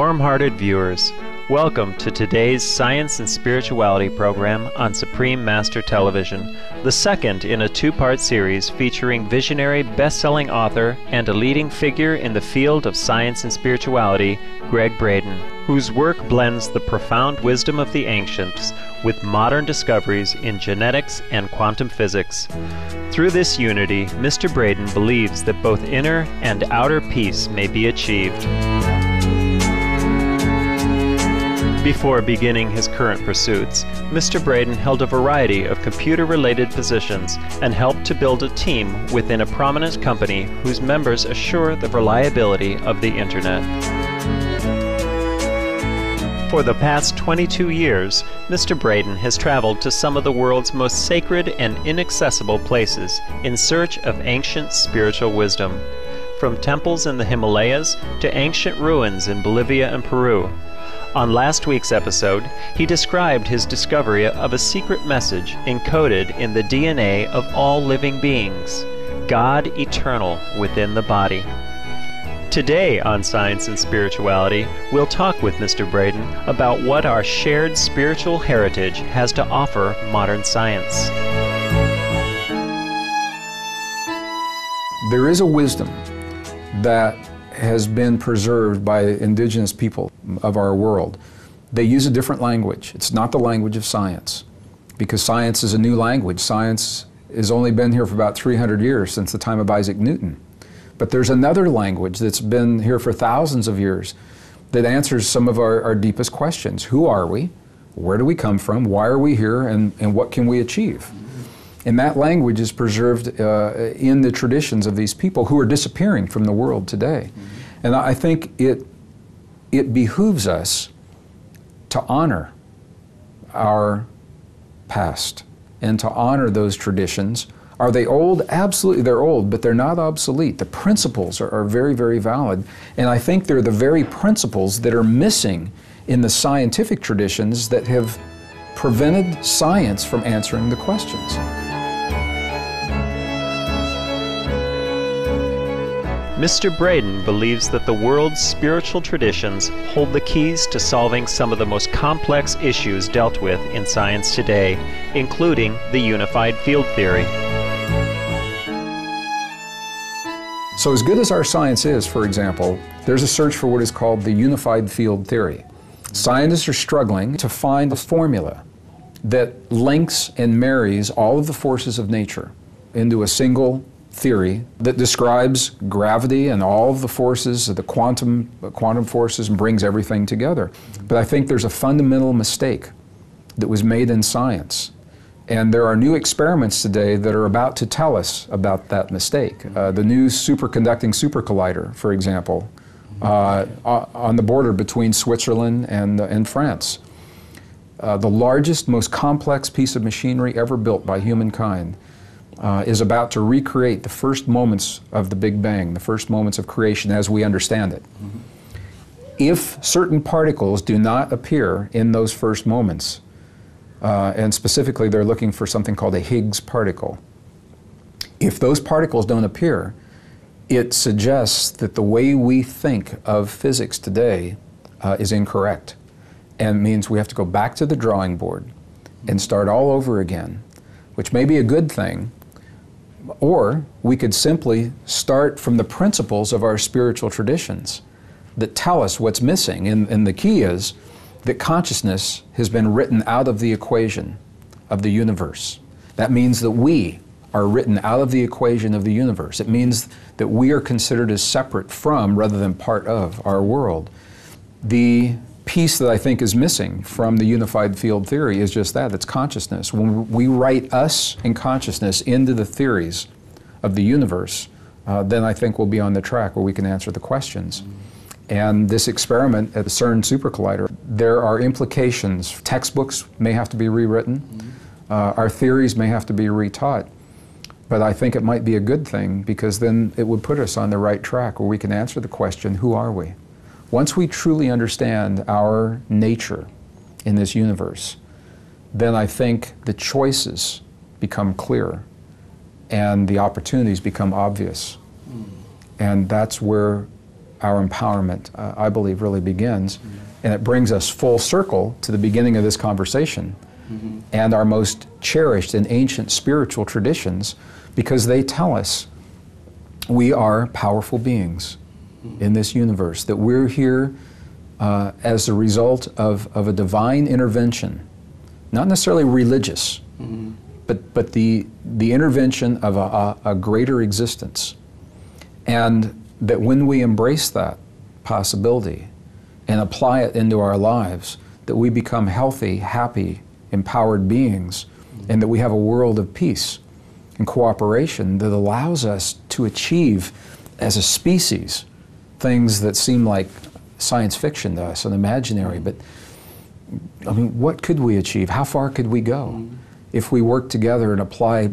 Warm-hearted viewers, welcome to today's Science and Spirituality program on Supreme Master Television, the second in a two-part series featuring visionary best-selling author and a leading figure in the field of science and spirituality, Gregg Braden, whose work blends the profound wisdom of the ancients with modern discoveries in genetics and quantum physics. Through this unity, Mr. Braden believes that both inner and outer peace may be achieved. Before beginning his current pursuits, Mr. Braden held a variety of computer-related positions and helped to build a team within a prominent company whose members assure the reliability of the Internet. For the past 22 years, Mr. Braden has traveled to some of the world's most sacred and inaccessible places in search of ancient spiritual wisdom, from temples in the Himalayas to ancient ruins in Bolivia and Peru. On last week's episode, he described his discovery of a secret message encoded in the DNA of all living beings, God eternal within the body. Today on Science and Spirituality, we'll talk with Mr. Braden about what our shared spiritual heritage has to offer modern science. There is a wisdom that has been preserved by indigenous people of our world. They use a different language. It's not the language of science, because science is a new language. Science has only been here for about 300 years, since the time of Isaac Newton. But there's another language that's been here for thousands of years that answers some of our deepest questions. Who are we? Where do we come from? Why are we here? And what can we achieve? And that language is preserved in the traditions of these people who are disappearing from the world today. And I think it behooves us to honor our past and to honor those traditions. Are they old? Absolutely, they're old, but they're not obsolete. The principles are very, very valid. And I think they're the very principles that are missing in the scientific traditions that have prevented science from answering the questions. Mr. Braden believes that the world's spiritual traditions hold the keys to solving some of the most complex issues dealt with in science today, including the unified field theory. So as good as our science is, for example, there's a search for what is called the unified field theory. Scientists are struggling to find a formula that links and marries all of the forces of nature into a single theory that describes gravity and all of the forces, the quantum forces, and brings everything together. But I think there's a fundamental mistake that was made in science. And there are new experiments today that are about to tell us about that mistake. The new superconducting supercollider, for example, on the border between Switzerland and France. The largest, most complex piece of machinery ever built by humankind is about to recreate the first moments of the Big Bang, the first moments of creation as we understand it. If certain particles do not appear in those first moments, and specifically they're looking for something called a Higgs particle. If those particles don't appear, it suggests that the way we think of physics today is incorrect, and means we have to go back to the drawing board and start all over again, which may be a good thing, or we could simply start from the principles of our spiritual traditions that tell us what's missing. And the key is that consciousness has been written out of the equation of the universe. That means that we are written out of the equation of the universe. It means that we are considered as separate from, rather than part of, our world. The piece that I think is missing from the unified field theory is just that, it's consciousness. When we write us and consciousness into the theories of the universe, then I think we'll be on the track where we can answer the questions. And this experiment at the CERN Super Collider, there are implications. Textbooks may have to be rewritten. Our theories may have to be retaught. But I think it might be a good thing, because then it would put us on the right track where we can answer the question, who are we? Once we truly understand our nature in this universe, then I think the choices become clear and the opportunities become obvious. And that's where our empowerment, I believe, really begins. And it brings us full circle to the beginning of this conversation and our most cherished and ancient spiritual traditions, because they tell us we are powerful beings in this universe, that we're here as a result of a divine intervention, not necessarily religious, but the intervention of a greater existence. And that when we embrace that possibility and apply it into our lives, that we become healthy, happy, empowered beings, and that we have a world of peace and cooperation that allows us to achieve as a species things that seem like science fiction to us and imaginary. But I mean, what could we achieve? How far could we go if we work together and apply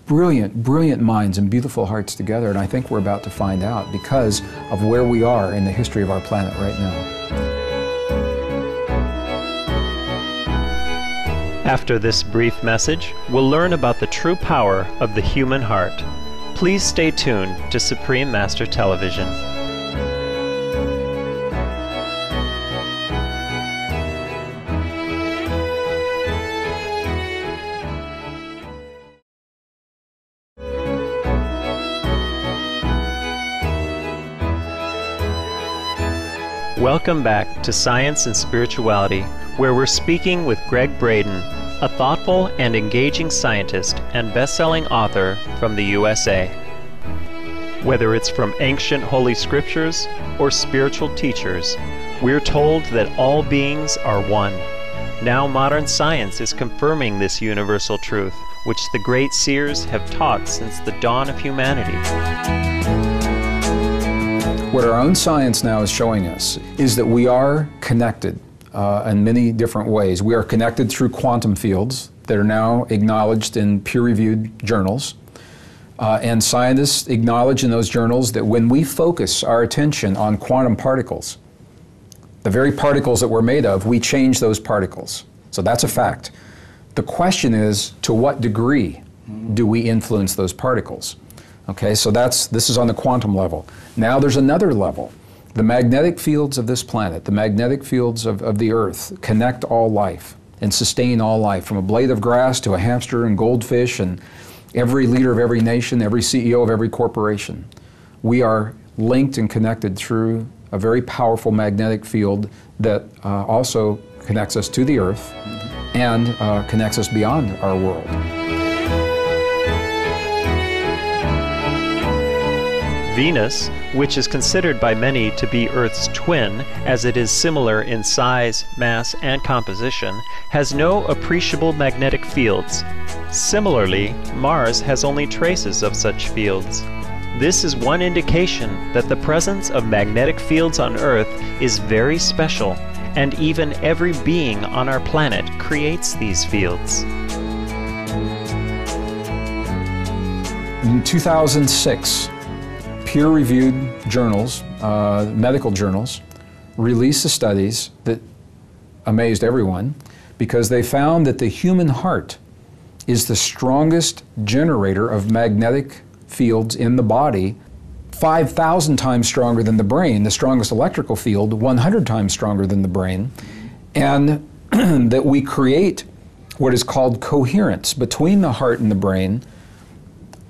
brilliant minds and beautiful hearts together? And I think we're about to find out because of where we are in the history of our planet right now. After this brief message, we'll learn about the true power of the human heart. Please stay tuned to Supreme Master Television. Welcome back to Science and Spirituality, where we're speaking with Gregg Braden, a thoughtful and engaging scientist and best-selling author from the USA. Whether it's from ancient holy scriptures or spiritual teachers, we're told that all beings are one. Now modern science is confirming this universal truth, which the great seers have taught since the dawn of humanity. What our own science now is showing us is that we are connected in many different ways. We are connected through quantum fields that are now acknowledged in peer-reviewed journals. And scientists acknowledge in those journals that when we focus our attention on quantum particles, the very particles that we're made of, we change those particles. So that's a fact. The question is, to what degree do we influence those particles? Okay, so this is on the quantum level. Now there's another level. The magnetic fields of this planet, the magnetic fields of the Earth, connect all life and sustain all life, from a blade of grass to a hamster and goldfish and every leader of every nation, every CEO of every corporation. We are linked and connected through a very powerful magnetic field that also connects us to the Earth and connects us beyond our world. Venus, which is considered by many to be Earth's twin, as it is similar in size, mass, and composition, has no appreciable magnetic fields. Similarly, Mars has only traces of such fields. This is one indication that the presence of magnetic fields on Earth is very special, and even every being on our planet creates these fields. In 2006, peer-reviewed journals, medical journals, released the studies that amazed everyone because they found that the human heart is the strongest generator of magnetic fields in the body, 5,000 times stronger than the brain, the strongest electrical field, 100 times stronger than the brain, and that we create what is called coherence between the heart and the brain,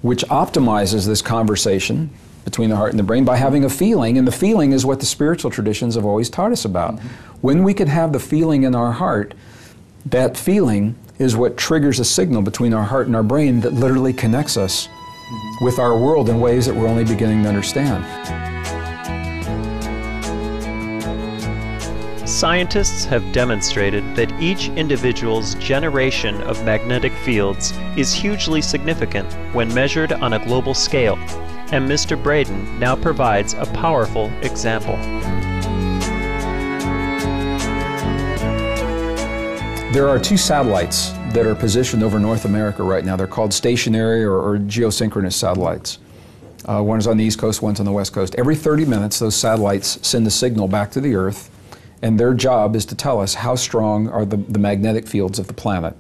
which optimizes this conversation between the heart and the brain by having a feeling, and the feeling is what the spiritual traditions have always taught us about. When we can have the feeling in our heart, that feeling is what triggers a signal between our heart and our brain that literally connects us with our world in ways that we're only beginning to understand. Scientists have demonstrated that each individual's generation of magnetic fields is hugely significant when measured on a global scale, and Mr. Braden now provides a powerful example. There are two satellites that are positioned over North America right now. They're called stationary or geosynchronous satellites. One is on the East Coast, one's on the West Coast. Every 30 minutes, those satellites send a signal back to the Earth, and their job is to tell us how strong are the magnetic fields of the planet.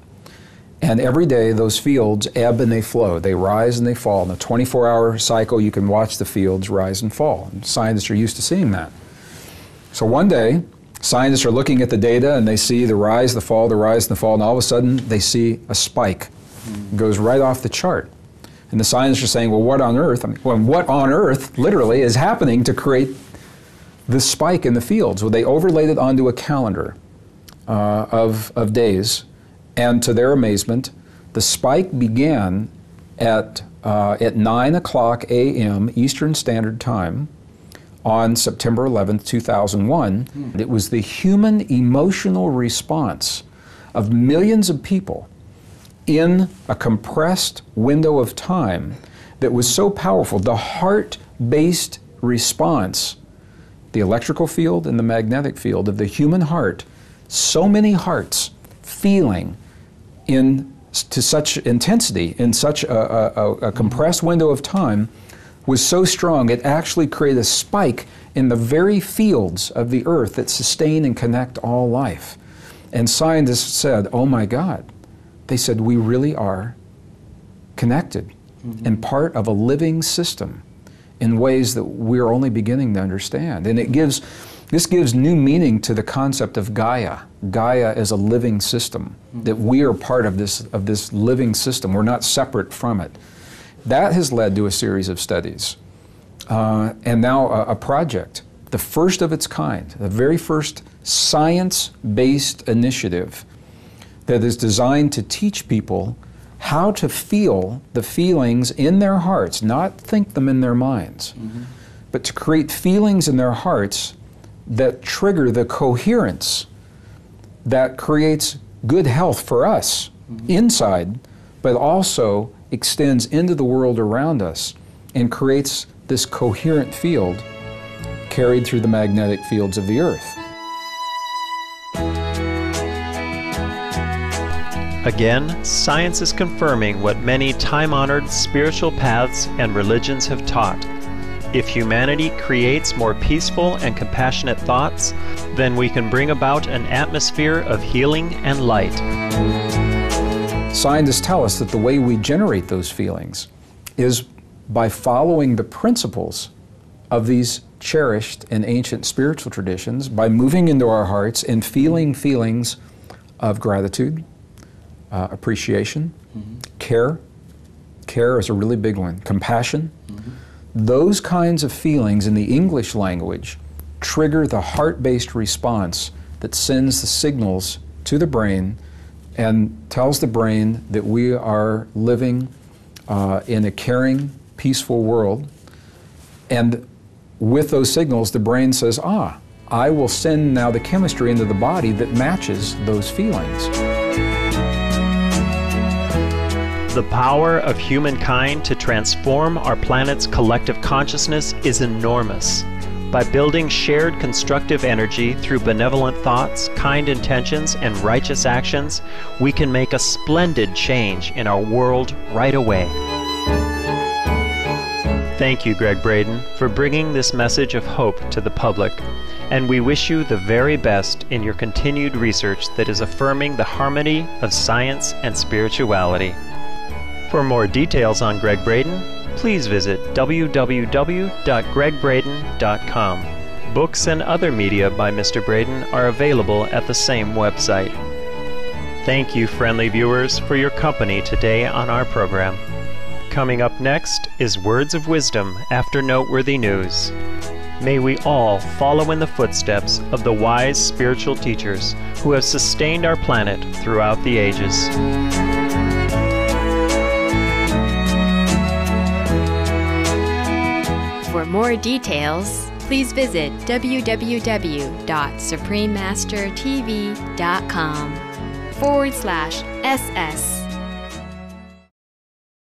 And every day those fields ebb and they flow. They rise and they fall. In a 24-hour cycle, you can watch the fields rise and fall. And scientists are used to seeing that. So one day, scientists are looking at the data and they see the rise, the fall, the rise, and the fall, and all of a sudden they see a spike. It goes right off the chart. And the scientists are saying, well, what on earth? What on earth, literally, is happening to create this spike in the fields? Well, they overlaid it onto a calendar of days. And to their amazement, the spike began at 9 o'clock a.m. Eastern Standard Time on September 11th, 2001. It was the human emotional response of millions of people in a compressed window of time that was so powerful. The heart-based response, the electrical field and the magnetic field of the human heart, so many hearts feeling to such intensity in such a compressed window of time was so strong it actually created a spike in the very fields of the earth that sustain and connect all life. And scientists said, oh my God. They said, we really are connected and part of a living system in ways that we're only beginning to understand. And this gives new meaning to the concept of Gaia. Gaia is a living system, that we are part of this living system. We're not separate from it. That has led to a series of studies. And now a project, the first of its kind, the very first science-based initiative that is designed to teach people how to feel the feelings in their hearts, not think them in their minds, but to create feelings in their hearts that trigger the coherence that creates good health for us inside, but also extends into the world around us and creates this coherent field carried through the magnetic fields of the earth. Again, science is confirming what many time-honored spiritual paths and religions have taught. If humanity creates more peaceful and compassionate thoughts, then we can bring about an atmosphere of healing and light. Scientists tell us that the way we generate those feelings is by following the principles of these cherished and ancient spiritual traditions, by moving into our hearts and feeling feelings of gratitude, appreciation, care. Care is a really big one. Compassion. Those kinds of feelings in the English language trigger the heart-based response that sends the signals to the brain and tells the brain that we are living in a caring, peaceful world. And with those signals, the brain says, I will send now the chemistry into the body that matches those feelings. The power of humankind to transform our planet's collective consciousness is enormous. By building shared constructive energy through benevolent thoughts, kind intentions, and righteous actions, we can make a splendid change in our world right away. Thank you, Gregg Braden, for bringing this message of hope to the public, and we wish you the very best in your continued research that is affirming the harmony of science and spirituality. For more details on Gregg Braden, please visit www.greggbraden.com. Books and other media by Mr. Braden are available at the same website. Thank you, friendly viewers, for your company today on our program. Coming up next is Words of Wisdom after Noteworthy News. May we all follow in the footsteps of the wise spiritual teachers who have sustained our planet throughout the ages. For more details, please visit www.suprememastertv.com/SS